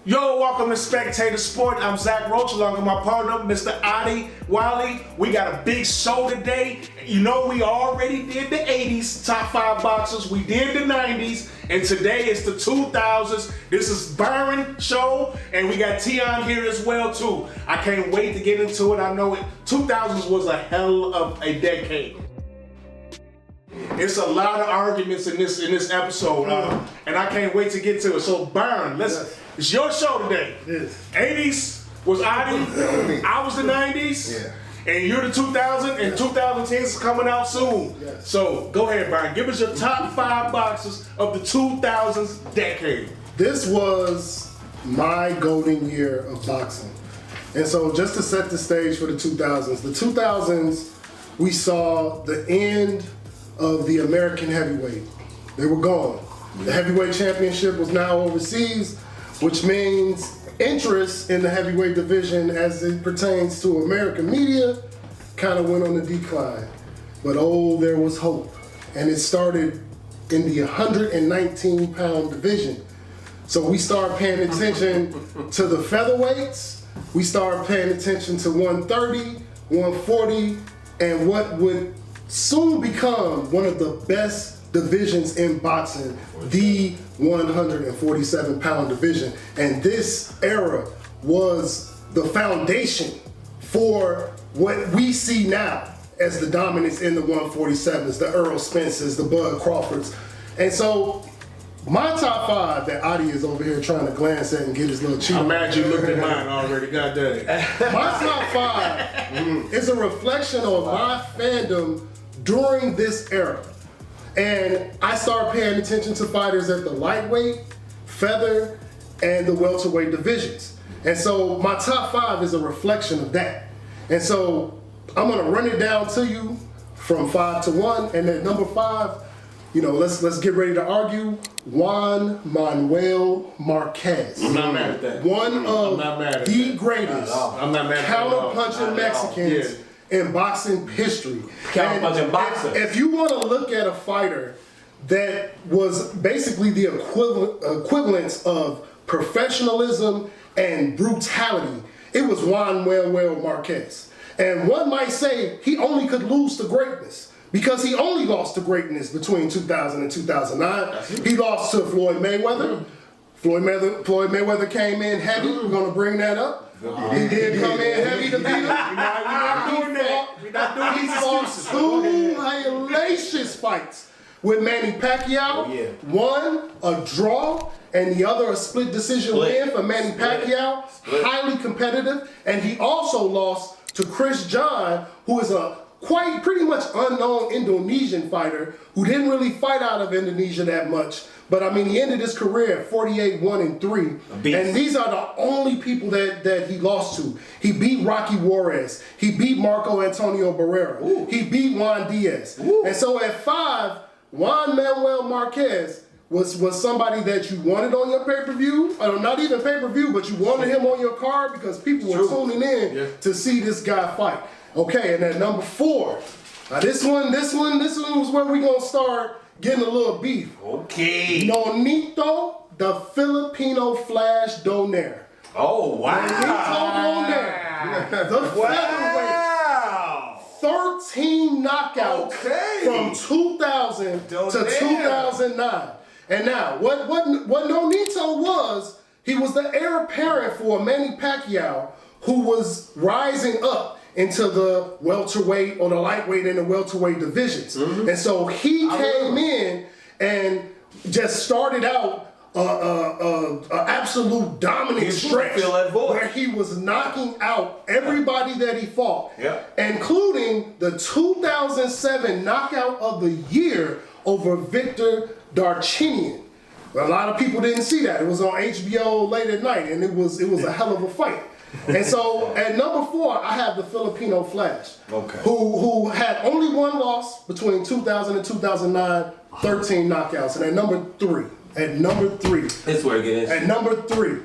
Yo, welcome to Spectator Sporting. I'm Zach Roach along with my partner, Mr. Adewale. We got a big show today. You know, we already did the 80s top 5 boxers. We did the 90s. And today is the 2000s. This is Byron show. And we got Teon here as well, too. I can't wait to get into it. I know it. 2000s was a hell of a decade. It's a lot of arguments in this episode, and I can't wait to get to it. So, Byron, it's your show today. Yes. 80s was Adi, I was the 90s, and you're the 2000s, and 2010 is coming out soon. Yes. So, go ahead, Byron. Give us your top 5 boxers of the 2000s decade. This was my golden year of boxing. And so, just to set the stage for the 2000s, we saw the end of the American heavyweight. They were gone. The heavyweight championship was now overseas, which means interest in the heavyweight division as it pertains to American media kind of went on the decline. But oh, there was hope. And it started in the 119-pound division. So we started paying attention to the featherweights. We started paying attention to 130, 140, and what would soon become one of the best divisions in boxing, the 147-pound division. And this era was the foundation for what we see now as the dominance in the 147s, the Earl Spencers, the Bud Crawfords. And so my top 5 that Adi is over here trying to glance at and get his little cheat. I'm mad you looked at mine already, goddamn. My top 5 is a reflection of my fandom during this era. And I started paying attention to fighters at the lightweight, feather, and the welterweight divisions. And so my top 5 is a reflection of that. And so I'm gonna run it down to you from 5 to 1. And at number 5, you know, let's get ready to argue. Juan Manuel Marquez. I'm not mad at that. One of the greatest I'm not mad at counter-punching Mexicans in boxing history. Counter-punching boxer. If you want to look at a fighter that was basically the equivalence of professionalism and brutality, it was Juan Manuel Marquez. And one might say he only could lose to greatness because he only lost to greatness between 2000 and 2009. He lost to Floyd Mayweather. Floyd Mayweather came in heavy. We're going to bring that up. He did come in heavy to beat him. He fought 2 hellacious fights with Manny Pacquiao. One a draw, and the other a split decision win for Manny Pacquiao. Highly competitive, and he also lost to Chris John, who is a pretty much unknown Indonesian fighter who didn't really fight out of Indonesia that much. But I mean, he ended his career at 48-1-3. And these are the only people that he lost to. He beat Rocky Juarez. He beat Marco Antonio Barrera. Ooh. He beat Juan Diaz. Ooh. And so at 5, Juan Manuel Marquez was somebody that you wanted on your pay-per-view, or not even pay-per-view, but you wanted him on your card because people were tuning in to see this guy fight. Okay, and at number 4, now this one was where we gonna start getting a little beef. Okay. Nonito, the Filipino Flash Donaire. Oh, wow. Nonito Donaire, the featherweight. 13 knockouts from 2000 to 2009. And now, what Nonito was, he was the heir apparent for Manny Pacquiao, who was rising up into the welterweight or the lightweight and the welterweight divisions. And so he came in and just started out an absolute dominant stretch where he was knocking out everybody that he fought, including the 2007 knockout of the year over Victor Darchinyan. A lot of people didn't see that. It was on HBO late at night, and it was a hell of a fight. And so at number 4, I have the Filipino Flash, who had only one loss between 2000 and 2009, 13 knockouts. And at number 3, That's where it gets. At number 3,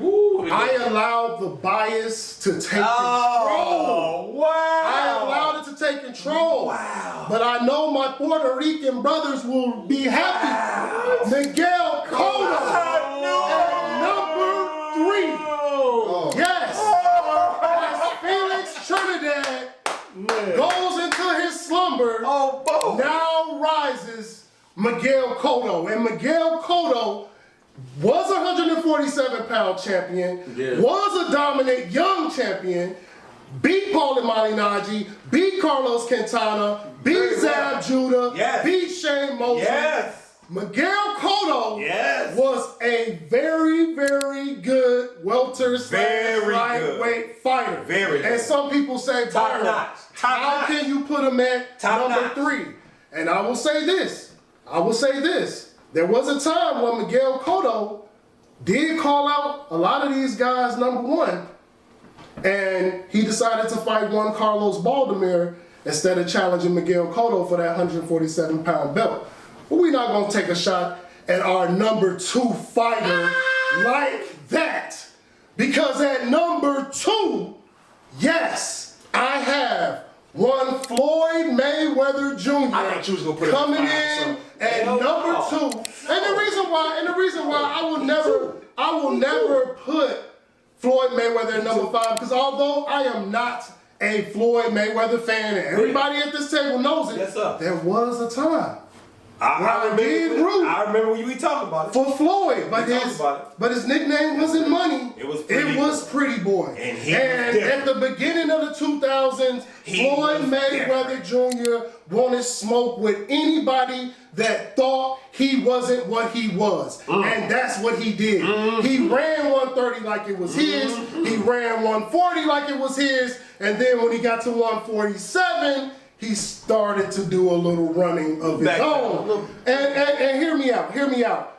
I allowed the bias to take control. Wow! I allowed it to take control. Wow! But I know my Puerto Rican brothers will be happy. Miguel Cotto. At number 3. Yes! As Felix Trinidad goes into his slumber, now rises Miguel Cotto. And Miguel Cotto was a 147-pound champion, was a dominant young champion, beat Paulie Malignaggi, beat Carlos Quintana, beat Zab Judah, beat Shane Mosley. Miguel Cotto was a very, very good welter lightweight fighter. And some people say, Byron, how can you put him at number 3? And I will say this. There was a time when Miguel Cotto did call out a lot of these guys number 1. And he decided to fight one Carlos Baldomir instead of challenging Miguel Cotto for that 147-pound belt. But we're not going to take a shot at our number 2 fighter like that. Because at number 2, yes, I have one Floyd Mayweather Jr. I thought you was gonna put coming in at number 2. And the reason why I will never put Floyd Mayweather at number 5, because although I am not a Floyd Mayweather fan, and everybody at this table knows it, there was a time I remember when we talked about it. for Floyd, but his nickname wasn't Money. It was Pretty Boy. And at the beginning of the 2000s, Floyd Mayweather Jr. wanted smoke with anybody that thought he wasn't what he was. And that's what he did. He ran 130 like it was his. He ran 140 like it was his. And then when he got to 147, he started to do a little running of his own. And hear me out.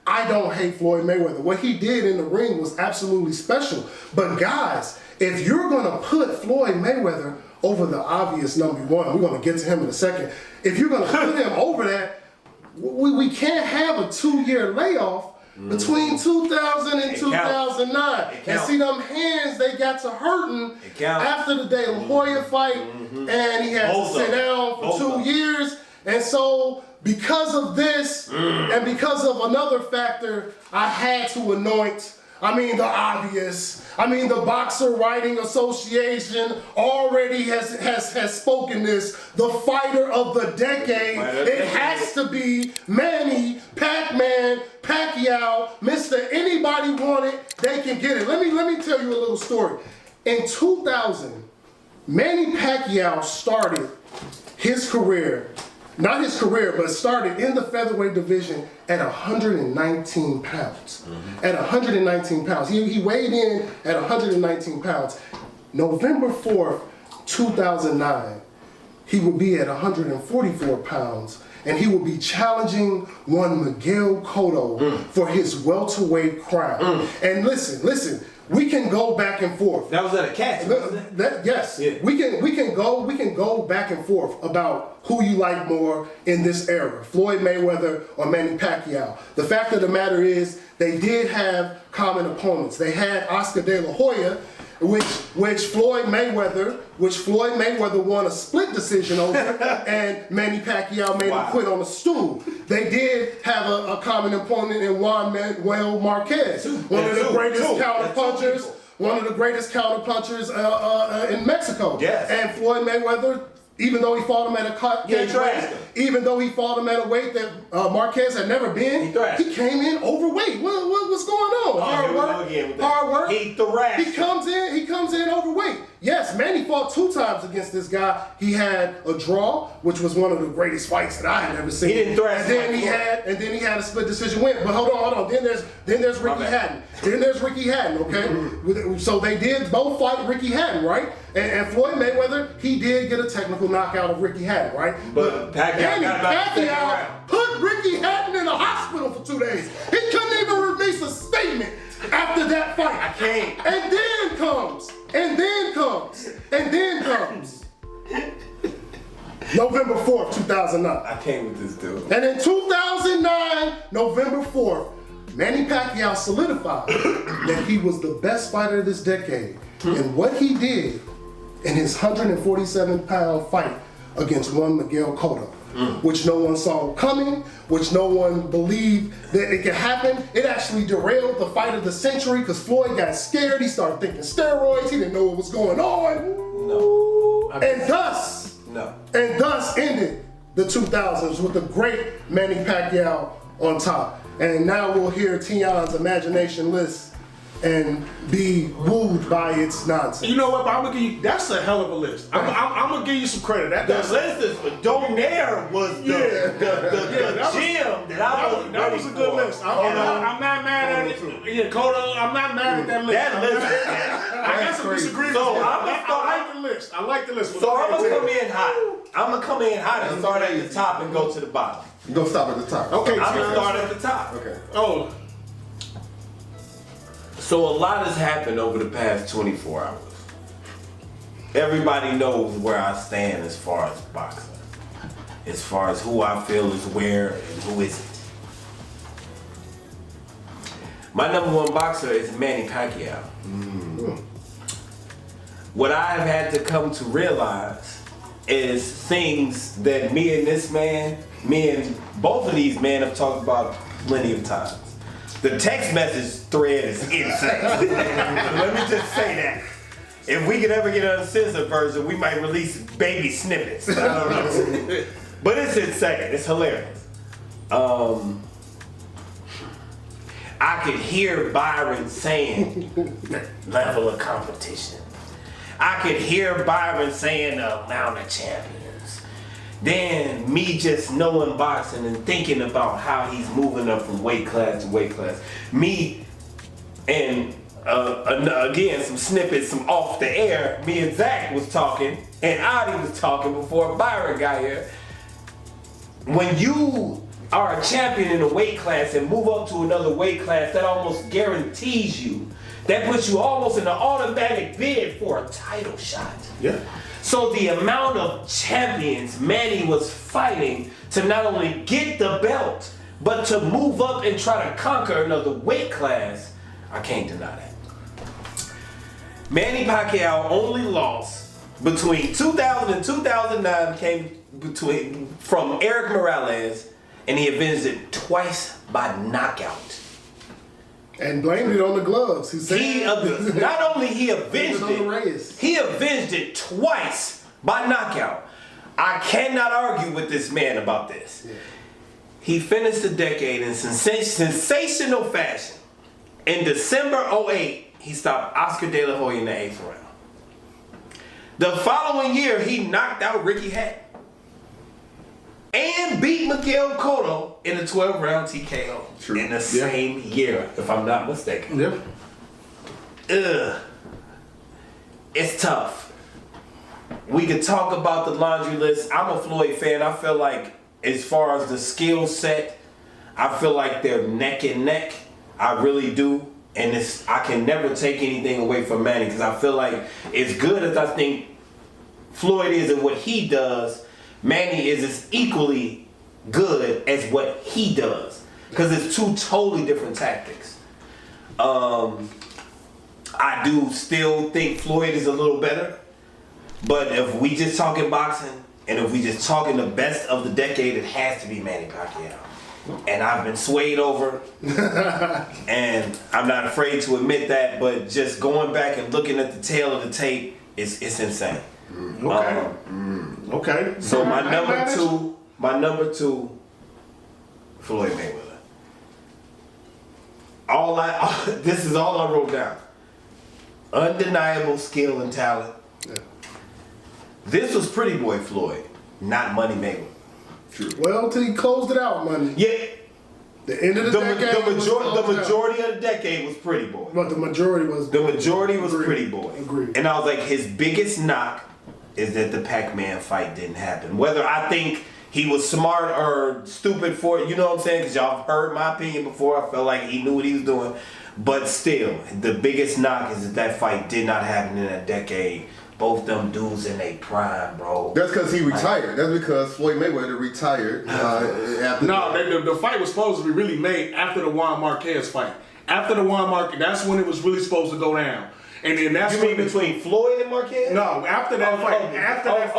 I don't hate Floyd Mayweather. What he did in the ring was absolutely special. But guys, if you're gonna put Floyd Mayweather over the obvious number 1, we're gonna get to him in a second. If you're gonna put him over that, we can't have a 2-year layoff between 2000 and 2009. And see them hands, they got to hurting after the De La Hoya fight, and he had to sit down for 2 years. And so because of this, and because of another factor, I had to anoint, the obvious. The Boxer Writing Association already has spoken this. The fighter of the decade. It has to be Manny Pac-Man Pacquiao. Mr. Anybody want it, they can get it. Let me tell you a little story. In 2000, Manny Pacquiao started his career, not his career, but started in the featherweight division at 119 pounds. At 119 pounds. He weighed in at 119 pounds. November 4th, 2009, he would be at 144 pounds, and he will be challenging one Miguel Cotto for his welterweight crown. And listen, we can go back and forth. That was at a catch. Yes. Yeah. We can go back and forth about who you like more in this era, Floyd Mayweather or Manny Pacquiao. The fact of the matter is they did have common opponents. They had Oscar De La Hoya, which Floyd Mayweather won a split decision over, and Manny Pacquiao made him quit on a stool. They did have a common opponent in Juan Manuel Marquez, one of the greatest counterpunchers in Mexico. Yes. And Floyd Mayweather, even though he fought him at a weight that Marquez had never been, he came in overweight. What's going on? Hard work. He comes in overweight. Yes, Manny fought 2 times against this guy. He had a draw, which was one of the greatest fights that I had ever seen. He didn't thrash. And then he had a split decision win. But hold on. Then there's Ricky Hatton. Okay. So they did both fight Ricky Hatton, right? And Floyd Mayweather, he did get a technical knockout of Ricky Hatton, right? But Pacquiao put Ricky Hatton in the hospital for 2 days. He couldn't even release a statement after that fight. I can't. And then comes November 4th, 2009. I came with this dude. And in 2009, November 4th, Manny Pacquiao solidified that he was the best fighter of this decade. And what he did in his 147-pound fight against one Miguel Cotto. which no one saw coming, which no one believed that it could happen. It actually derailed the fight of the century because Floyd got scared. He started thinking steroids. He didn't know what was going on. No. And thus ended the 2000s with the great Manny Pacquiao on top. And now we'll hear Teon's imagination list and be wooed by its nonsense. You know what? But I'm gonna give you. That's a hell of a list. I'm gonna give you some credit. The list is for Donaire was the gem that I was. That was a good list. I'm not mad at it. Yeah, Kodo, I'm not mad at that list. That list. I got some disagreements. So I like the list. I like the list. So I'm gonna come in hot. I'm gonna come in hot and start at the top and go to the bottom. You gonna stop at the top. Okay, I'm gonna start at the top. Okay. Oh. So a lot has happened over the past 24 hours. Everybody knows where I stand as far as boxing. As far as who I feel is where and who isn't. My number one boxer is Manny Pacquiao. What I have had to come to realize is things that me and both of these men have talked about plenty of times. The text message thread is insane. Let me just say that. If we could ever get an uncensored version, we might release baby snippets. I don't know. But it's insane. It's hilarious. I could hear Byron saying level of competition. I could hear Byron saying the amount of champions. Then me just knowing boxing and thinking about how he's moving up from weight class to weight class. Me and again some snippets, some off the air. Me and Zach was talking and Adi was talking before Byron got here. When you are a champion in a weight class and move up to another weight class, that almost guarantees you. That puts you almost in an automatic bid for a title shot. Yeah. So the amount of champions Manny was fighting to not only get the belt, but to move up and try to conquer another weight class, I can't deny that. Manny Pacquiao only lost between 2000 and 2009 came from Eric Morales, and he avenged it twice by knockout. And blamed it on the gloves. Not only he avenged it, he avenged it twice by knockout. I cannot argue with this man about this. Yeah. He finished the decade in sensational fashion. In December 2008, he stopped Oscar De La Hoya in the 8th round. The following year, he knocked out Ricky Hatton and beat Miguel Cotto in a 12-round TKO in the same year, if I'm not mistaken. Yep. It's tough. We could talk about the laundry list. I'm a Floyd fan. I feel like as far as the skill set, I feel like they're neck and neck. I really do. And I can never take anything away from Manny because I feel like as good as I think Floyd is at what he does, Manny is as equally good as what he does because it's two totally different tactics. I do still think Floyd is a little better, but if we just talking boxing and if we just talking the best of the decade, it has to be Manny Pacquiao. And I've been swayed over, and I'm not afraid to admit that, but just going back and looking at the tail of the tape, it's insane. Okay. Okay. So my number two, Floyd Mayweather. This is all I wrote down. Undeniable skill and talent. Yeah. This was Pretty Boy Floyd, not Money Mayweather. True. Well, till he closed it out, Money. Yeah. The end of the decade. The majority of the decade was Pretty Boy. But the majority was. Pretty Boy. Agreed. And I was like, his biggest knock is that the Pac-Man fight didn't happen. Whether I think he was smart or stupid for it, you know what I'm saying? Because y'all have heard my opinion before. I felt like he knew what he was doing. But still, the biggest knock is that fight did not happen in that decade. Both them dudes in their prime, bro. That's because he retired. That's because Floyd Mayweather retired. After the fight was supposed to be really made after the Juan Marquez fight. After the Juan Marquez, that's when it was really supposed to go down. And then that's You mean between Floyd and Marquez? No, after that fight. After that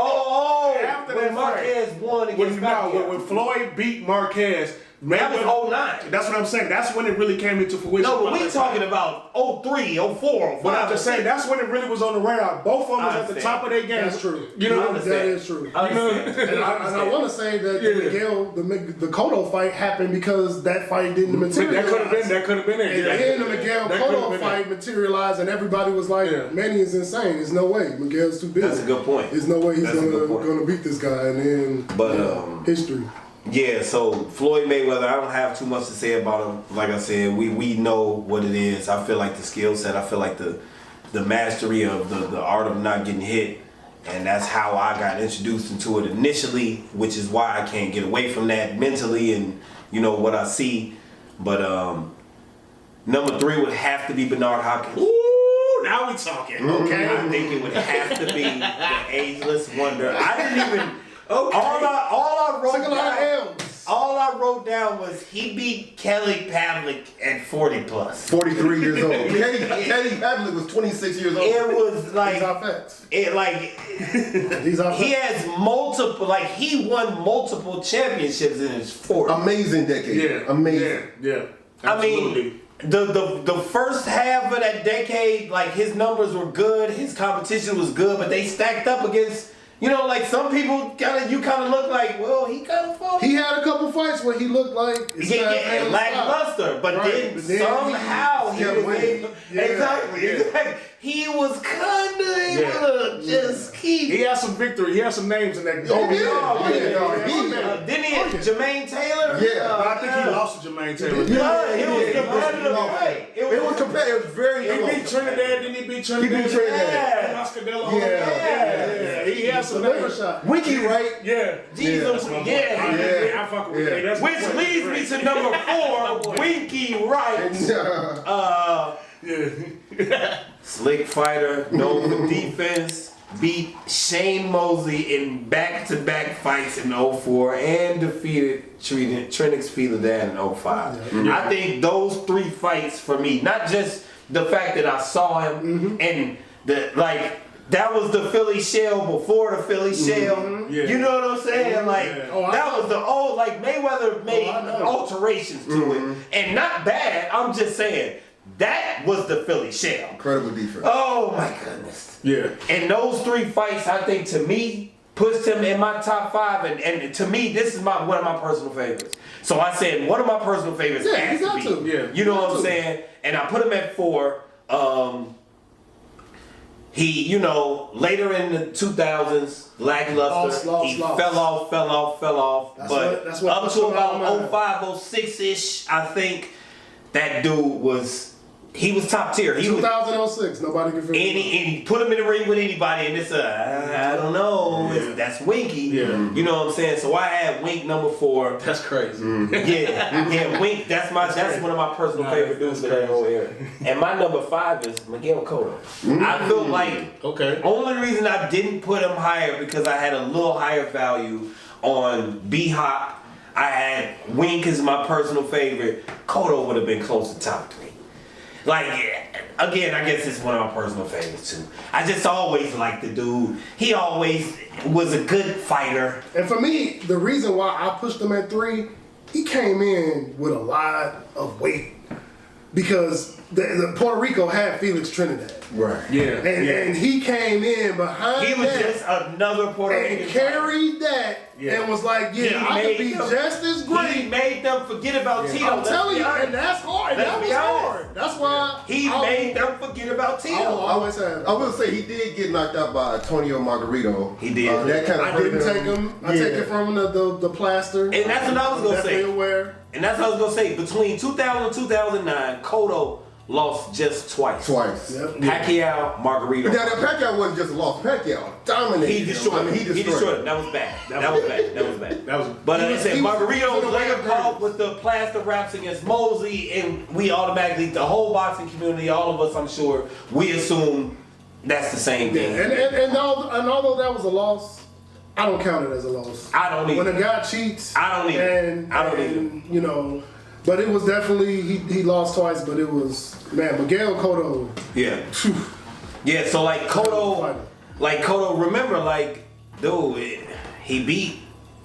when Marquez won against Pacquiao. when Floyd beat Marquez. That was 09. That's what I'm saying. That's when it really came into fruition. No, but we talking about 03, 04, 05. But I'm just saying, that's when it really was on the radar. Both of them was at the top of their game. That's true. You know, that is true. I And I want to say that the Cotto fight happened because that fight didn't materialize. That could have been it. And then the Miguel Cotto fight materialized, and everybody was like, Manny is insane. There's no way. Miguel's too big. That's a good point. There's no way he's gonna beat this guy. And then history. Yeah, so Floyd Mayweather, I don't have too much to say about him. Like I said, we know what it is. I feel like the skill set, I feel like the mastery of the art of not getting hit, and that's how I got introduced into it initially, which is why I can't get away from that mentally and what I see. But number 3 would have to be Bernard Hopkins. Ooh, now we talking. Okay. I think it would have to be the ageless wonder. I didn't even. Okay. All I wrote down was he beat Kelly Pavlik at 40 plus. 43 years old. Kelly Pavlik was 26 years old. It was like These are facts. These are he has multiple, he won multiple championships in his 40s. Amazing decade. Yeah. Amazing. Yeah. Absolutely. I mean, the first half of that decade, his numbers were good, his competition was good, but they stacked up against. Some people you look like, well, he kind of fought. He had a couple fights where he looked like lackluster, but then somehow he was able. Exactly. He was kind of able to just keep. He had some victory. He had some names in that. Didn't he? Jermaine Taylor. Yeah, I think he lost to Jermaine Taylor. It was competitive fight. It was competitive. It was very close. He beat Trinidad. Didn't he beat Trinidad? He beat Trinidad. And Oscar De La Hoya. Yeah. He had some names. Winky, right? Yeah. Jesus. Yeah. I fuck with that. Which leads me to number 4, Winky Wright. Slick fighter, known for defense, beat Shane Mosley in back-to-back fights in 04 and defeated Trinix Filadan in 05. I think those 3 fights for me, not just the fact that I saw him and that was the Philly shell before the Philly shell. Yeah. You know what I'm saying? That was the old, Mayweather made alterations to it. And not bad, I'm just saying. That was the Philly shell. Incredible defense. Oh my goodness. Yeah. And those 3 fights, I think, to me, pushed him in my top 5. And to me, this is one of my personal favorites. So I said one of my personal favorites has to be. Yeah. You know what I'm saying? And I put him at 4. He, later in the 2000s, lackluster. He fell off. That's what up to about 05, 06-ish, I think that dude he was top tier. 2006, nobody can figure and he put him in the ring with anybody, and it's I don't know. That's Winky. Yeah. You know what I'm saying? So I had Wink number 4. That's crazy. Yeah, Wink. That's one of my personal favorite dudes of that whole era. And my number 5 is Miguel Cotto. I feel like only reason I didn't put him higher because I had a little higher value on B-Hop. I had Wink as my personal favorite. Cotto would have been close to top 3. Again, I guess it's one of my personal favorites too. I just always liked the dude. He always was a good fighter. And for me, the reason why I pushed him at 3, he came in with a lot of weight because the Puerto Rico had Felix Trinidad. Right. Yeah. And he came in behind He was that just another Puerto Rican and carried that and was like, I could be just as great. He made them forget about Teon. I'm telling you, and that's hard. That was hard. That's why he made them forget about Teon. I always have. I will say he did get knocked out by Antonio Margarito. He did. That kind of I didn't take him. I take it from the plaster. And that's what I was gonna say. Aware. And that's what I was gonna say. Between 2000 and 2009, Cotto lost just twice. Yep. Pacquiao, Margarito. But now that Pacquiao wasn't just a loss. Pacquiao dominated. He destroyed him. He destroyed him. That was bad. That was bad. But like I said, Margarito was later caught with the plaster wraps against Mosley, and we automatically, the whole boxing community, all of us, I'm sure, we assume that's the same thing. And although that was a loss, I don't count it as a loss. I don't either. When a guy cheats, I don't either. I don't either. But it was definitely he lost twice. But it was Miguel Cotto. Yeah. Yeah, so like Cotto, remember, like, dude, he beat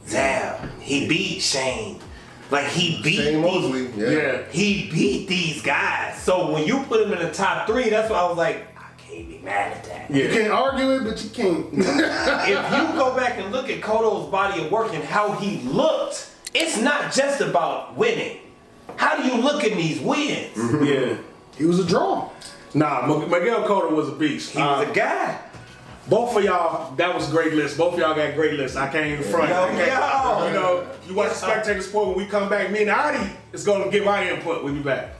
Zab, he beat Shane. Like, he beat Shane Mosley, yeah. He beat these guys. So when you put him in the top 3, that's why I was like, I can't be mad at that. You can't argue it, but you can't. If you go back and look at Cotto's body of work and how he looked, it's not just about winning. How do you look at these wins? Mm-hmm. Yeah. He was a draw. Nah, Miguel Cotto was a beast. He was a guy. Both of y'all, that was a great list. Both of y'all got great lists. I can't even front. You know, you watch Spectator Sport, when we come back, me and Adi is going to give our input when you back.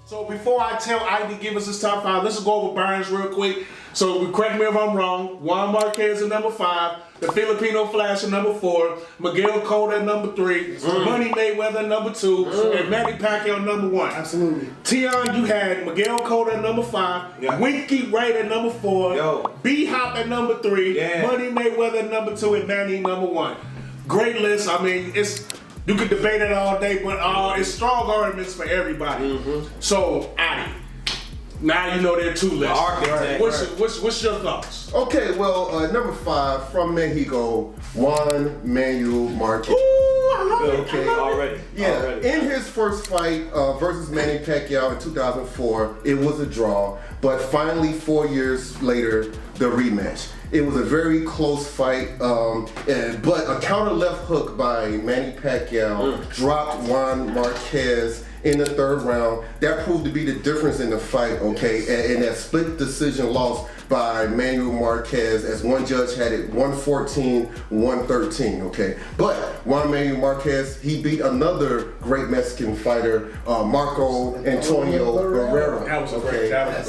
So before I tell Adi to give us his top 5, let's just go over Byron's real quick. So correct me if I'm wrong. Juan Marquez at number 5. The Filipino Flash at number 4. Miguel Cotto at number 3. Money Mayweather at number 2. And Manny Pacquiao at number 1. Absolutely. Teon, you had Miguel Cotto at number 5. Yeah. Winky Wright at number 4. Yo. B-Hop at number 3. Yeah. Money Mayweather at number 2. And Manny number 1. Great list. I mean, you could debate it all day, but it's strong arguments for everybody. So, Adi, now you know there are 2 lists. Architect. What's your thoughts? Okay, well, number 5 from Mexico, Juan Manuel Marquez. Okay, already. In his first fight versus Manny Pacquiao in 2004, it was a draw, but finally 4 years later, the rematch. It was a very close fight, but a counter left hook by Manny Pacquiao dropped Juan Marquez in the 3rd round. That proved to be the difference in the fight, okay? And that split decision loss by Manuel Marquez, as one judge had it 114-113, okay? But Juan Manuel Marquez, he beat another great Mexican fighter, Marco Antonio Barrera. That was a great, that was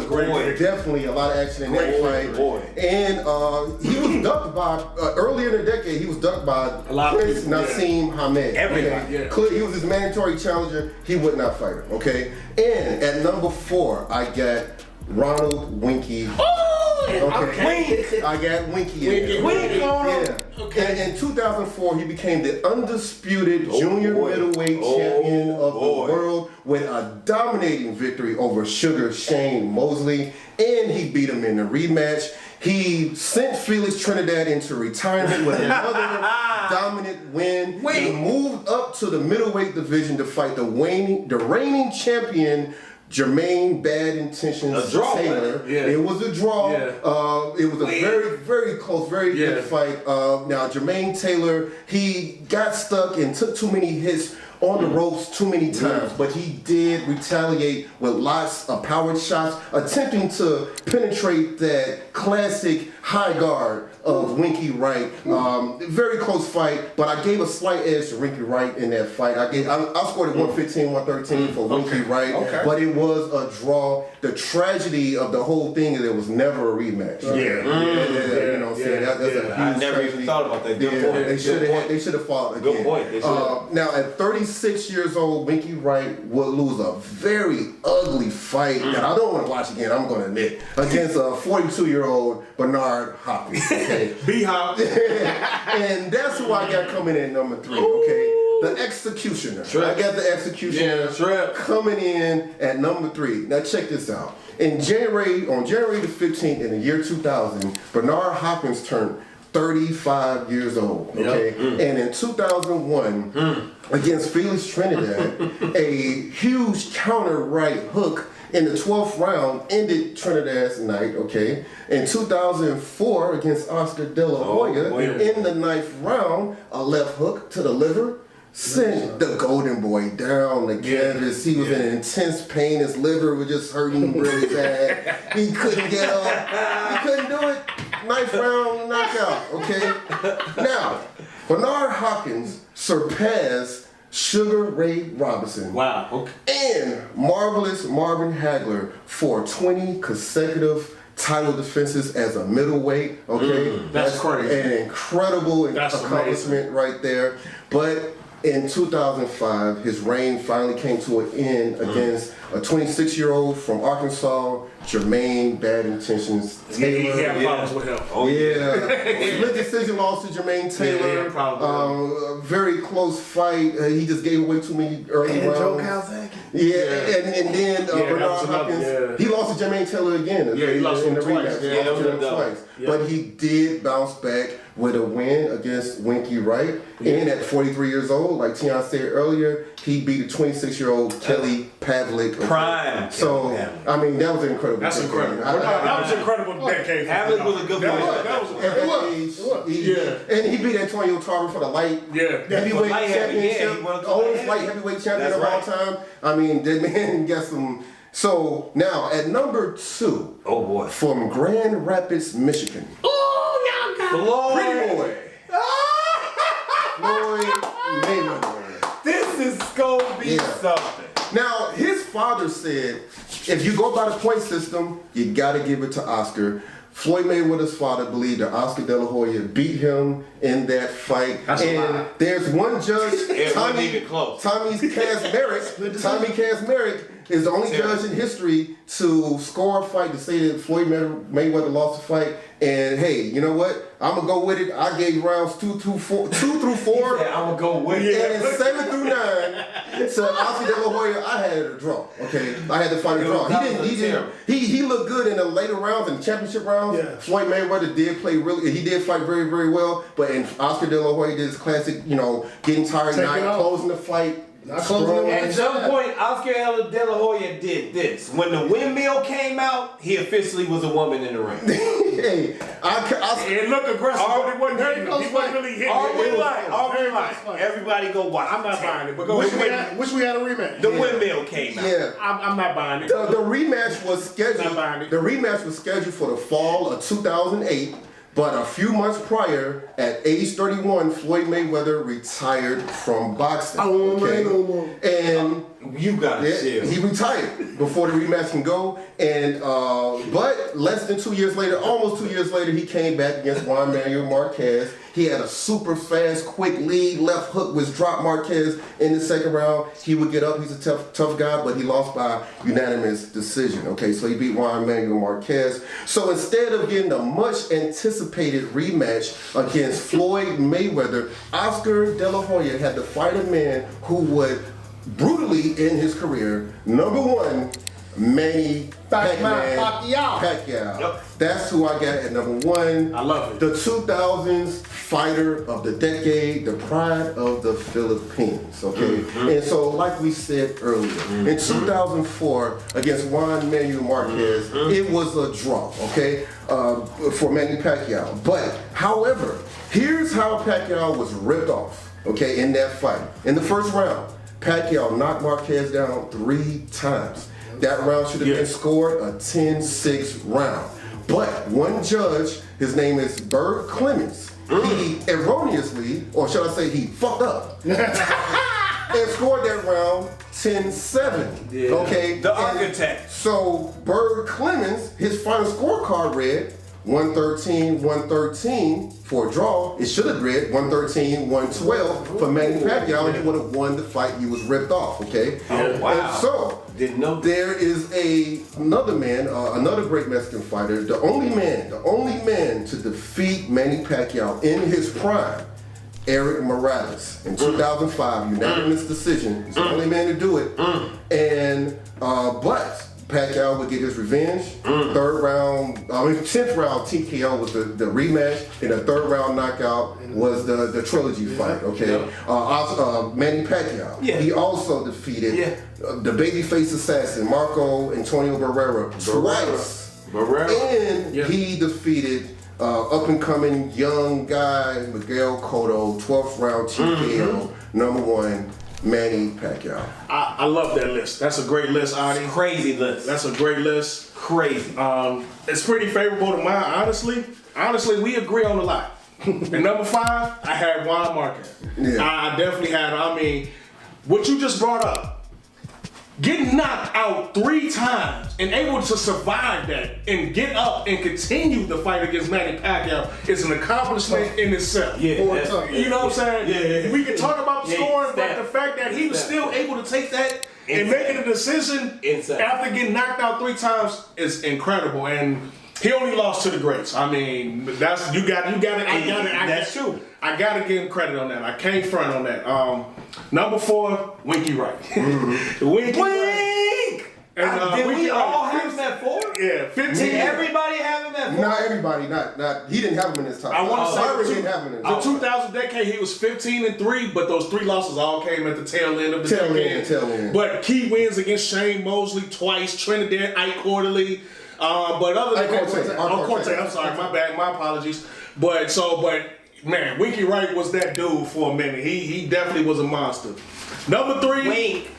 a great. Definitely a lot of action in that fight. And he was ducked by, earlier in the decade, he was ducked by Prince Nassim Hamed. Everybody. He was his mandatory challenger. He would not fight him, okay? And at number 4, I got Ronald Winky. Okay. I got Winky. Yeah. Okay. And in 2004, he became the undisputed junior middleweight champion of the world with a dominating victory over Sugar Shane Mosley, and he beat him in the rematch. He sent Felix Trinidad into retirement with another dominant win. He moved up to the middleweight division to fight the reigning champion, Jermaine Bad Intentions Taylor. It was a draw. It was a very, very close, very good fight. Now, Jermaine Taylor, he got stuck and took too many hits on the ropes too many times, but he did retaliate with lots of powered shots, attempting to penetrate that classic high guard of Winky Wright. Very close fight, but I gave a slight edge to Winky Wright in that fight. I scored it 115-113 for Winky Wright, but it was a draw. The tragedy of the whole thing is there was never a rematch. You know what I'm saying? That's a huge I never tragedy. even thought about that. Good point. They should have fought again. Good point. Now at 36 years old, Winky Wright would lose a very ugly fight that I don't want to watch again, I'm going to admit, against a 42-year-old Bernard Hopkins. Okay? B-Hop. And that's who I got coming in number 3, okay? The Executioner. I got the Executioner coming in at number 3. Now check this out. On January the 15th in the year 2000, Bernard Hopkins turned 35 years old, okay? And in 2001, against Felix Trinidad, a huge counter right hook in the 12th round ended Trinidad's night, okay? In 2004, against Oscar De La Hoya, in the 9th round, a left hook to the liver sent the Golden Boy down the canvas. He was in intense pain. His liver was just hurting really bad. He couldn't get up. He couldn't do it. 9th round knockout, okay? Now, Bernard Hopkins surpassed Sugar Ray Robinson and Marvelous Marvin Hagler for 20 consecutive title defenses as a middleweight, okay? That's crazy. An incredible accomplishment right there. But in 2005, his reign finally came to an end against a 26-year-old from Arkansas, Jermaine Bad Intentions Taylor. He had problems with him. Split decision loss to Jermaine Taylor. Very close fight. He just gave away too many early rounds. Joe Calzaghe. And then Bernard Hopkins, he lost to Jermaine Taylor again. Yeah, he lost in him the twice. rematch. Yeah, it was a double. twice. But he did bounce back with a win against Winky Wright. And at 43 years old, like Teon said earlier, he beat a 26-year-old Kelly Pavlik. Prime. So, I mean, that was an incredible. That's decade. incredible. That was incredible decade. Pavlik was a good That player. was And he beat Antonio Tarver for the light heavyweight light championship. he won The oldest light heavyweight champion That's of all right. time. I mean, that man got some. So now at number 2, Oh boy. from Grand Rapids, Michigan, Floyd. Boy, Floyd Mayweather. This is gonna be something. Now, his father said, if you go by the point system, you got to give it to Oscar. Floyd Mayweather's father believed that Oscar De La Hoya beat him in that fight. That's a lie. And there's one judge, It wasn't even close. Tommy Kazmarek is the only judge in history to score a fight to say that Floyd Mayweather lost a fight. And hey, you know what? I'm gonna go with it. I gave rounds 2 through 4. Yeah, I'm gonna go with it. And 7 through 9, so Oscar De La Hoya, I had a draw. Okay, I had to fight a draw. He looked good in the later rounds and championship rounds. Yeah. Floyd Mayweather did play he did fight very, very well. But in Oscar De La Hoya did his classic, getting tired, Take not it off. closing the fight. Not closing the At some point, Oscar De La Hoya did this. When the windmill came out, he officially was a woman in the ring. Hey, It looked aggressive, but it wasn't hitting him. He wasn't really hitting Are we him. lying? Everybody go watch. I'm not buying it. But go Wish ahead. we had a rematch. The windmill came out. yeah. I'm not buying it. The rematch was scheduled. Not buying it. The rematch was scheduled for the fall of 2008, but a few months prior, at age 31, Floyd Mayweather retired from boxing. I don't want to no more. And You gotta chill. he retired before the rematch can go. And but less than 2 years later, almost 2 years later, he came back against Juan Manuel Marquez. He had a super fast, quick lead. Left hook was drop Marquez in the second round. He would get up. He's a tough guy, but he lost by unanimous decision. Okay, so he beat Juan Manuel Marquez. So instead of getting a much anticipated rematch against Floyd Mayweather, Oscar De La Hoya had to fight a man who would brutally end his career. Number 1, Manny Pacquiao. Yep. That's who I got at number 1. I love it. The 2000s fighter of the decade, the pride of the Philippines. Okay, and so like we said earlier, in 2004 against Juan Manuel Marquez, it was a draw. Okay, for Manny Pacquiao. But however, here's how Pacquiao was ripped off. Okay, in that fight, in the first round, Pacquiao knocked Marquez down 3 times. That round should have been scored a 10-6 round. But one judge, his name is Bert Clemens, he erroneously, or shall I say he fucked up, and scored that round 10-7. Yeah. Okay? The architect. So Bert Clemens, his final scorecard read 113 for a draw. It should have read 113-112 for Manny Pacquiao, and he would have won the fight. He was ripped off. Okay. Oh, wow. And so Didn't know. there is another man, another great Mexican fighter, the only man to defeat Manny Pacquiao in his prime, Eric Morales, in 2005, unanimous decision. He's the only man to do it. And but Pacquiao would get his revenge. 10th round TKO was the rematch, and the 3rd round knockout was the trilogy fight. Okay, Manny Pacquiao. Yeah. He also defeated the babyface assassin Marco Antonio Barrera twice. And he defeated up and coming young guy Miguel Cotto, 12th round TKO, number 1. Manny Pacquiao. I love that list. That's a great list, Adi. Crazy list. That's a great list. Crazy. It's pretty favorable to mine, honestly. Honestly, we agree on a lot. And number 5, I had Juan Marquez. Yeah. I definitely had, what you just brought up, getting knocked out 3 times and able to survive that and get up and continue the fight against Manny Pacquiao is an accomplishment in itself. Yeah, You know what I'm saying? Yeah. We can talk about the Yeah, scoring, but step. the fact that he was still able to take that and making a decision Insane. after getting knocked out 3 times is incredible. And he only lost to the greats. I mean, that's That's true. I gotta give him credit on that. I can't front on that. Number 4, Winky Wright. Winky Wright. And, Did Winky we all Wright, have him at 4? Yeah, 15. Did everybody have him at 4? Not everybody, not he didn't have him in his top. I want to Byron say didn't have him in his the top. 2000 decade, he was 15-3, but those 3 losses all came at the tail end of the decade. Tail end. But key wins against Shane Mosley twice, Trinidad, Ike Quarterly. But other than Corte. I'm sorry, my bad, my apologies. But man, Winky Wright was that dude for a minute. He definitely was a monster. Number 3, Wink.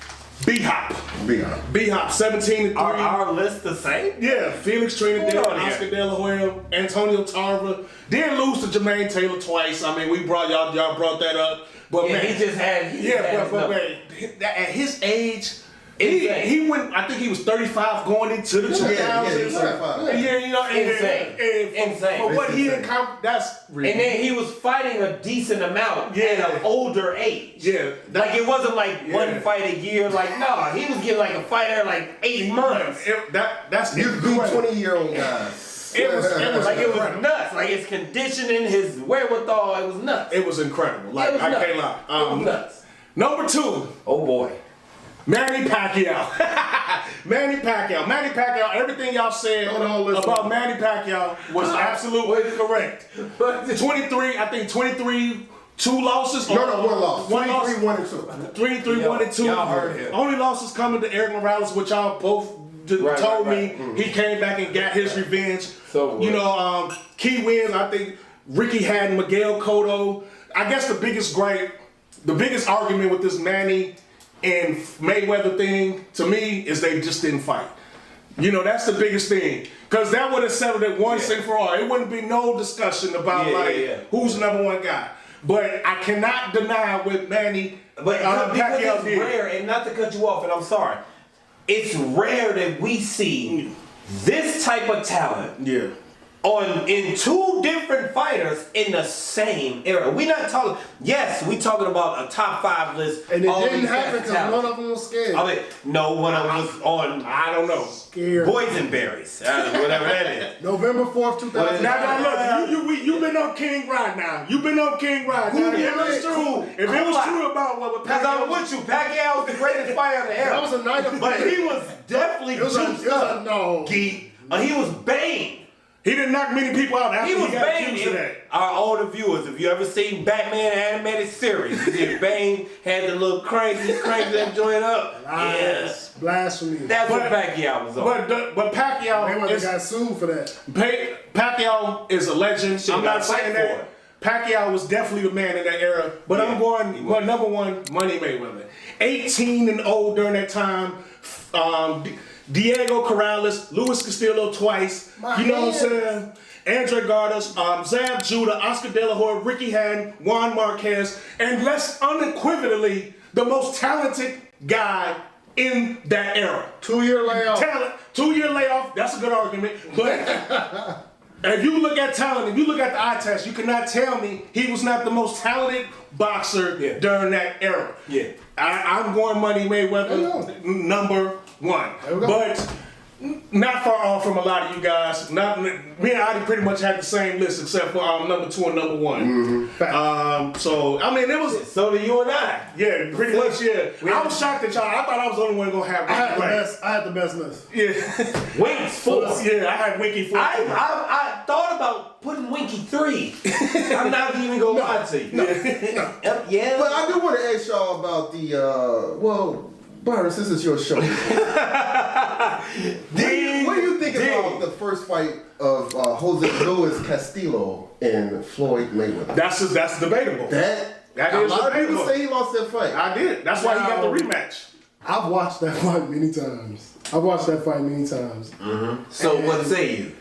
B-Hop. B-Hop, 17-3. Our list the same? Yeah, Felix Trinidad, Oscar De La Hoya, Antonio Tarver. Did lose to Jermaine Taylor twice. I mean, we brought y'all brought that up. But Yeah, man, he just had. but man, at his age, he went. I think he was 35 going into the 2000s. Yeah, you know, Insane. For what he encountered, that's ridiculous. And then he was fighting a decent amount at an older age. Yeah, like it wasn't like one fight a year. Like no, he was getting like a fighter like 8 months. That's You beat 20-year-old guys. It was like it was nuts. Like his conditioning, his wherewithal, it was nuts. It was incredible. Like I can't lie. It was nuts. Number 2. Oh boy. Manny Pacquiao. Manny Pacquiao, everything y'all said about Manny Pacquiao was absolutely correct. 23, I think 23, 2 losses. No, 1 loss. 23, 1 and 2. 23, 1 and 2. Y'all heard him. Only losses coming to Eric Morales, which y'all both told me. Mm-hmm. He came back and got his revenge. So you know, key wins, I think Ricky had Miguel Cotto. I guess the biggest argument with this Manny and Mayweather thing, to me, is they just didn't fight. You know, that's the biggest thing. Because that would have settled it once and for all. It wouldn't be no discussion about who's the number 1 guy. But I cannot deny what Manny because Pacquiao it's did. rare, and not to cut you off, and I'm sorry, it's rare that we see this type of talent in 2 different fighters in the same era. We not talking. Yes, we talking about a top 5 list. And it didn't happen because one of them was scared. I mean, no, one of them was on. I don't know. Scared. Boysenberries, whatever that is. November 4th, 2000. Now look, you've been on King Rod now. You've been on King Rod now. If it was true about what Because I'm with you, Pacquiao was the greatest fighter of the era. That was a night of But he was definitely juiced up. He was Bane. He didn't knock many people out after He was got Bane. accused of that. Our older viewers, if you ever seen Batman animated series, Bane had the little crank that joint up. Yes. Blasphemy. That's what Pacquiao was on. But Pacquiao Mayweather got sued for that. Pacquiao is a legend. I'm not saying that. Pacquiao was definitely the man in that era. But I'm going number 1, Money Mayweather. 18-0 during that time. Diego Corrales, Luis Castillo twice. You know what I'm saying? Andre Gardas, Zab Judah, Oscar De La Hoya, Ricky Hatton, Juan Marquez, and less unequivocally the most talented guy in that era. 2-year layoff. 2-year layoff, that's a good argument. But if you look at talent, if you look at the eye test, you cannot tell me he was not the most talented boxer during that era. Yeah. I'm going Money Mayweather, number 1. But not far off from a lot of you guys. Me and Adi pretty much had the same list except for number 2 and number 1. So I mean, it was. So do you and I. Yeah, pretty much. Yeah, I was shocked at y'all. I thought I was the only one gonna have. I had the best list. Yeah, Winks 4. Yeah, I had Winky 4. I thought about putting Winky 3. I'm not even gonna lie to you. Yeah. But I do want to ask y'all about the Byron, since it's your show. What do you think about the first fight of Jose Luis Castillo and Floyd Mayweather? That's debatable. That is a lot debatable. of people say he lost that fight. I did. That's why he got the rematch. I've watched that fight many times. So what say you?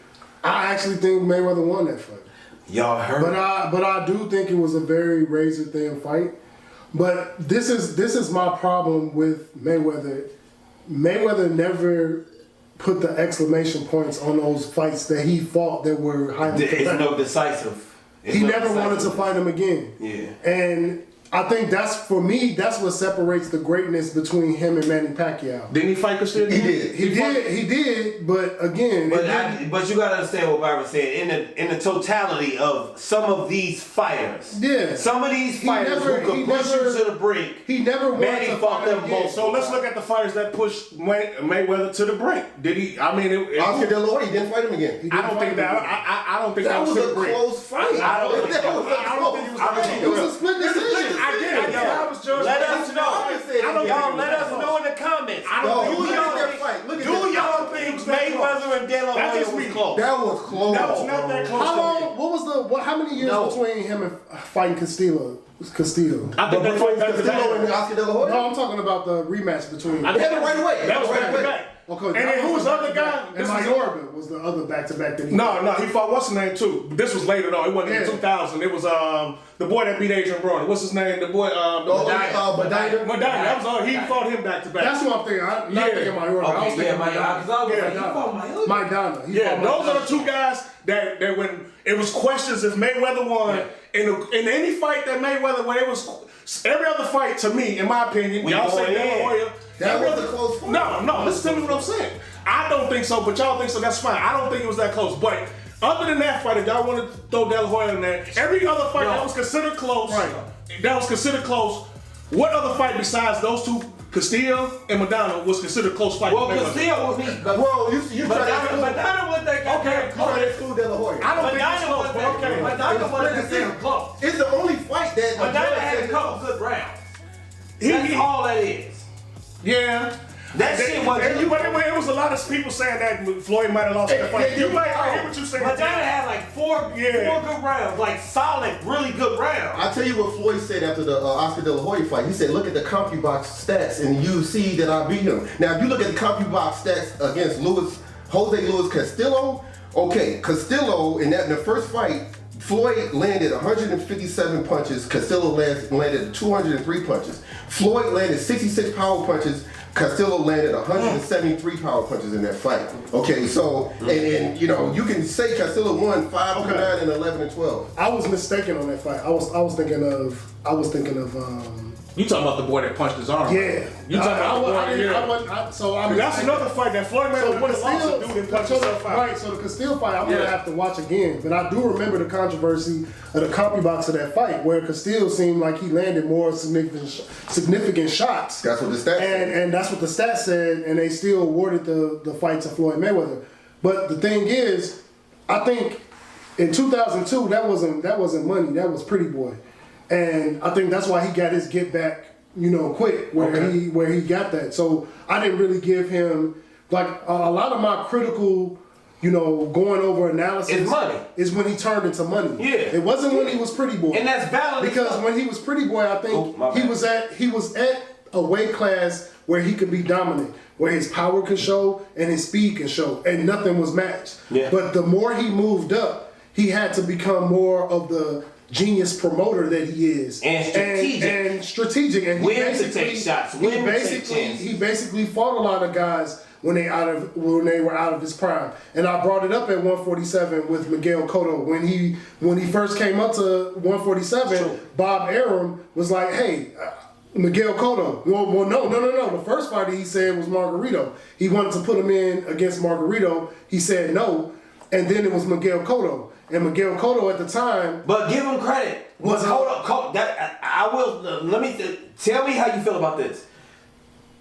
I actually think Mayweather won that fight. Y'all heard? But I do think it was a very razor thin fight. But this is my problem with Mayweather. Mayweather never put the exclamation points on those fights that he fought that were highly competitive. It's no decisive. He never wanted to fight him again. Yeah. And I think that's, for me, that's what separates the greatness between him and Manny Pacquiao. Didn't he fight Castillo? He did. He did, but again, But you gotta understand what Byron said. In the totality of some of these fighters, some of these fighters who could push you to the brink. He never Manny won to fought them both. So let's look at the fighters that pushed Mayweather to the brink. Did he? I mean, Oscar De La Hoya didn't fight him again. I don't think that. I don't think That was to the a brink. close fight. I don't think That was a close fight. It was a split decision. I get it. I was judged. Let us know. Y'all let us know in the comments. Do y'all think Mayweather and De La Hoya was close? That was close. That was not that close. How long? How many years between him and fighting Castillo? I think they fought Castillo and Oscar De La Hoya? No, I'm talking about the rematch between. They had it right away. That was right away. Okay, and then who was the other guy? And Mayorga was the other back-to-back that he No, he fought what's his name too. This was later though. It wasn't in 2000. It was the boy that beat Adrian Broner. What's his name? The boy Medina. That was all. He fought him back to back. That's what I'm thinking. I'm not thinking Mayorga. I was thinking Maidana. Yeah, those are the two guys that when it was questions if Mayweather won in any fight that Mayweather when it was every other fight to me, in my opinion, y'all say De La Hoya. That was a close fight. No, listen to me what I'm saying. I don't think so, but y'all think so, that's fine. I don't think it was that close. But other than that fight, if y'all want to throw De La Hoya in there, every other fight that was considered close, what other fight besides those two, Castillo and Madonna, was considered close fight? Well, Castillo was me. You Madonna was that okay. exclude De La Hoya. I don't think it's close, but okay. Madonna wasn't considered close. It's the only fight that Madonna had a couple good rounds. That's all that is. Yeah. That shit wasn't. It was a lot of people saying that Floyd might have lost that fight. I hear what you're saying. Madonna had like four good rounds, like solid, really good rounds. I'll tell you what Floyd said after the Oscar De La Hoya fight. He said, look at the CompuBox stats and you see that I beat him. Now, if you look at the CompuBox stats against Jose Luis Castillo, okay, Castillo in the first fight, Floyd landed 157 punches, Castillo landed 203 punches. Floyd landed 66 power punches, Castillo landed 173 power punches in that fight. Okay, so, and you know, you can say Castillo won 5-9 and 11 and 12. I was mistaken on that fight. I was thinking of You talking about the boy that punched his arm? Yeah. You talking about that's another fight that Floyd Mayweather would have lost to dude and punched himself out. Right, so the Castillo fight I'm gonna have to watch again. But I do remember the controversy of the CompuBox of that fight where Castillo seemed like he landed more significant shots. That's what the stats said. And that's what the stats said, and they still awarded the fight to Floyd Mayweather. But the thing is, I think in 2002 that wasn't money, that was Pretty Boy. And I think that's why he got his get back, quick, where he got that. So I didn't really give him like a lot of my critical, going over analysis. It's money. Is when he turned into money. Yeah. It wasn't when he was Pretty Boy. And that's valid. Because when he was Pretty Boy, I think he was at a weight class where he could be dominant, where his power could show and his speed could show, and nothing was matched. Yeah. But the more he moved up, he had to become more of the genius promoter that he is, and strategic, and when to take shots, he basically fought a lot of guys when they were out of his prime. And I brought it up at 147 with Miguel Cotto when he first came up to 147. True. Bob Arum was like, "Hey, Miguel Cotto." Well, no. The first fight he said was Margarito. He wanted to put him in against Margarito. He said no, and then it was Miguel Cotto. And Miguel Cotto at the time, but give him credit. Tell me how you feel about this.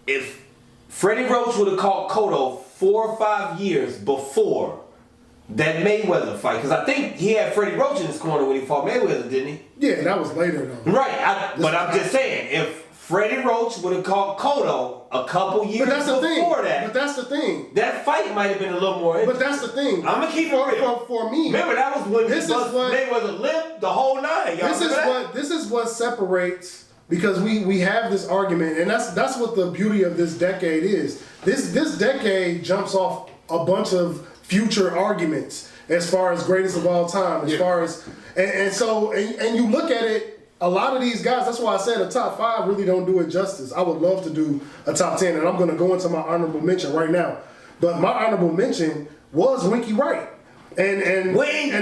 If Freddie Roach would have caught Cotto 4 or 5 years before that Mayweather fight, because I think he had Freddie Roach in his corner when he fought Mayweather, didn't he? Yeah, that was later though. Right, but I'm just saying, if Freddie Roach would have caught Cotto a couple years before that. But that's the thing. That fight might have been a little more interesting. But that's the thing. I'm gonna keep it real. For me. Remember, that was when Mayweather lived the whole nine. This is what separates, because we have this argument, and that's what the beauty of this decade is. This decade jumps off a bunch of future arguments as far as greatest of all time, as far as and you look at it. A lot of these guys, that's why I said a top 5 really don't do it justice. I would love to do a top 10, and I'm going to go into my honorable mention right now. But my honorable mention was Winky Wright. And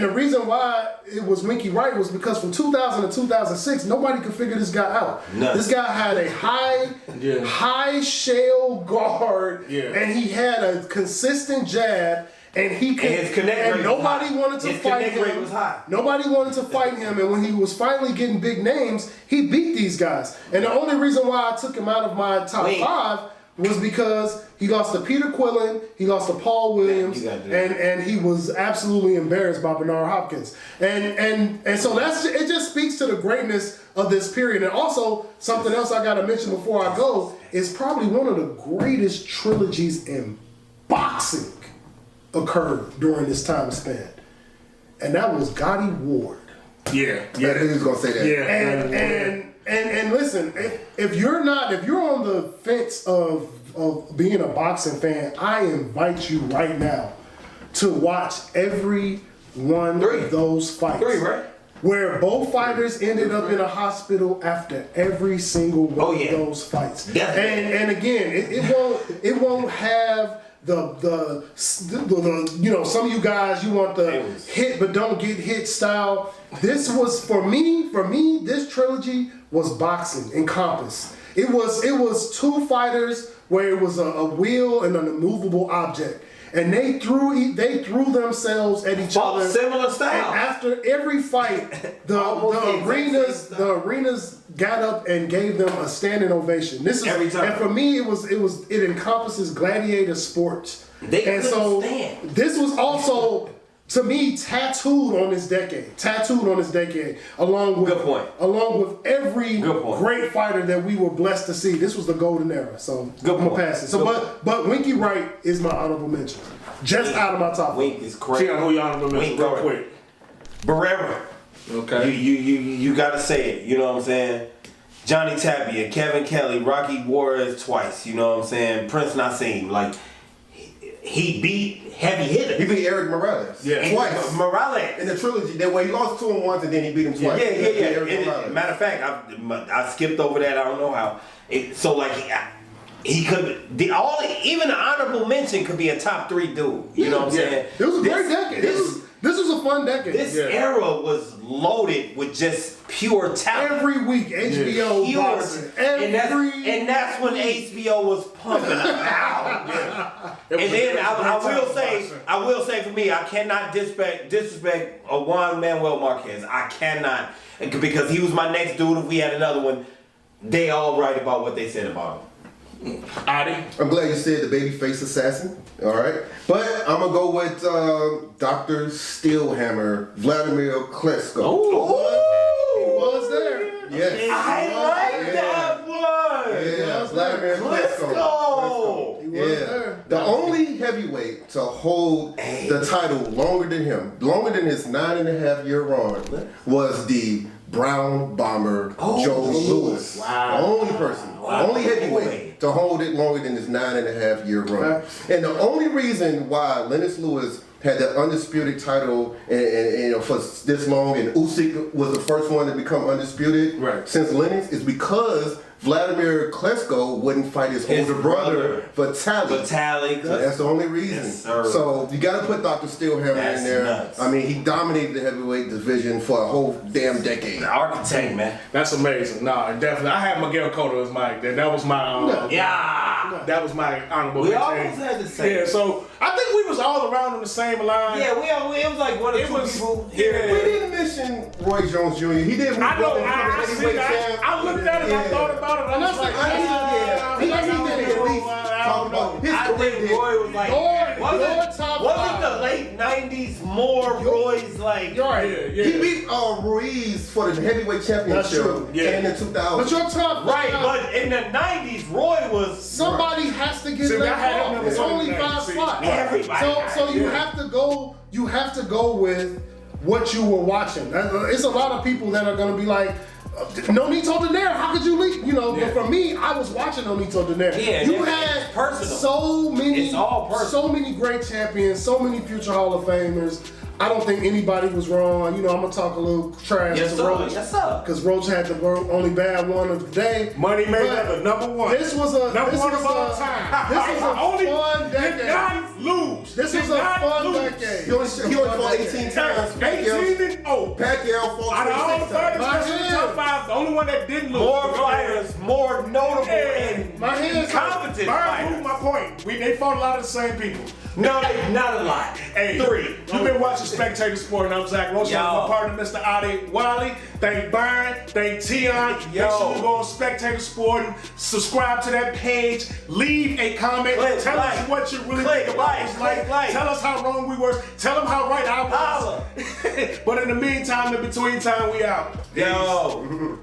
the reason why it was Winky Wright was because from 2000 to 2006, nobody could figure this guy out. No. This guy had a high shell guard, and he had a consistent jab. And he could, and his connect rate nobody wanted to fight him. Rate was high. Nobody wanted to fight him, and when he was finally getting big names, he beat these guys. And the only reason why I took him out of my top 5 was because he lost to Peter Quillen, he lost to Paul Williams, and he was absolutely embarrassed by Bernard Hopkins. And so it just speaks to the greatness of this period. And also something else I gotta mention before I go is probably one of the greatest trilogies in boxing occurred during this time span, and that was Gotti Ward. Yeah, I knew he was gonna say that. And listen, if you're on the fence of being a boxing fan, I invite you right now to watch every one of those fights. 3, right? Where both fighters ended up in a hospital after every single one of those fights. And again, it won't have the some of you guys, you want the hit but don't get hit style. This was for me, this trilogy was boxing encompassed. It was 2 fighters where it was a wheel and an immovable object. And they threw themselves at each other. Similar style. And after every fight, the arenas got up and gave them a standing ovation. This is every time. And for me, it encompasses gladiator sports. This was also, to me, tattooed on this decade, along with every great fighter that we were blessed to see. This was the golden era. So I'm gonna pass it. So, but Winky Wright is my honorable mention, just out of my top. Wink is crazy. See who your honorable mention real quick. Barrera. Okay. You gotta say it. You know what I'm saying? Johnny Tapia, Kevin Kelly, Rocky Juarez twice. You know what I'm saying? Prince Nassim. Like, he beat heavy hitters. He beat Eric Morales. Twice. Morales. In the trilogy, that way he lost to him once and then he beat him twice. Matter of fact, I skipped over that. I don't know how. He could even an honorable mention could be a top 3 dude. You know what I'm saying? It was a great decade. This was a fun decade. This era was loaded with just pure talent. Every week, HBO boxing. And that's when HBO was pumping out. And then I will say for me, I cannot disrespect Juan Manuel Marquez. I cannot, because he was my next dude. If we had another one, they all right about what they said about him. Adi? I'm glad you said the babyface assassin. All right, but I'm gonna go with Dr. Steelhammer, Vladimir Klitschko. He was there. Yes, I like that one. Yeah, Vladimir Klitschko. He was there. The only heavyweight to hold the title longer than his 9.5 year run, was the Brown Bomber Joe Louis. Wow. The only person, only heavyweight to hold it longer than his 9.5 year run. And the only reason why Lennox Lewis had that undisputed title and for this long, and Usyk was the first one to become undisputed since Lennox, is because Vladimir Klitschko wouldn't fight his older brother, Vitaly. That's the only reason. Yes, sir. So you got to put Dr. Steelhammer in there. Nuts. I mean, he dominated the heavyweight division for a whole damn decade. The architect, man. That's amazing. No, definitely. I had Miguel Cotto as my. That was my. That was my honorable mention. We always had the same. Yeah, so I think we was all around on the same line. Yeah, it was like one of two people. Yeah. We didn't mention Roy Jones Jr. He did. I know. I looked at it. I thought about it. I was like, he did at least talk about his I think Roy was like, wasn't the late 90s more Roy's like? He beat Ruiz for the heavyweight championship in the 2000s. But your top but in the 90s, Roy was. Somebody has to get left off. It's only 5 spots. So you have to go. You have to go with what you were watching. It's a lot of people that are going to be like, Nonito Donaire, how could you leave? You know, but for me, I was watching Nonito Donaire. You had so many great champions, so many future Hall of Famers. I don't think anybody was wrong. You know, I'm gonna talk a little trash to Roach. Yes, sir. Because Roach had the only bad one of the day. Money Mayweather, number 1. This was number 1 of all time. This was a fun decade. Did not lose. This was a fun decade. He only fought 18 times. 18 oh. Pacquiao fought Out of all the 26 fighters times. that's in the top 5, the only one that didn't lose. More fighters, more notable and My hands competent Byron proved fighters. my point. They fought a lot of the same people. No, not a lot. Hey, 3. You've been watching Spectator Sporting. I'm Zach Roach. My partner, Mr. Adewale. Thank Byron. Thank Teon. Make sure you go on Spectator Sporting. Subscribe to that page. Leave a comment. Tell us what you really think about this life. Tell us how wrong we were. Tell them how right I was. But in the meantime, in between time, we out. Yo.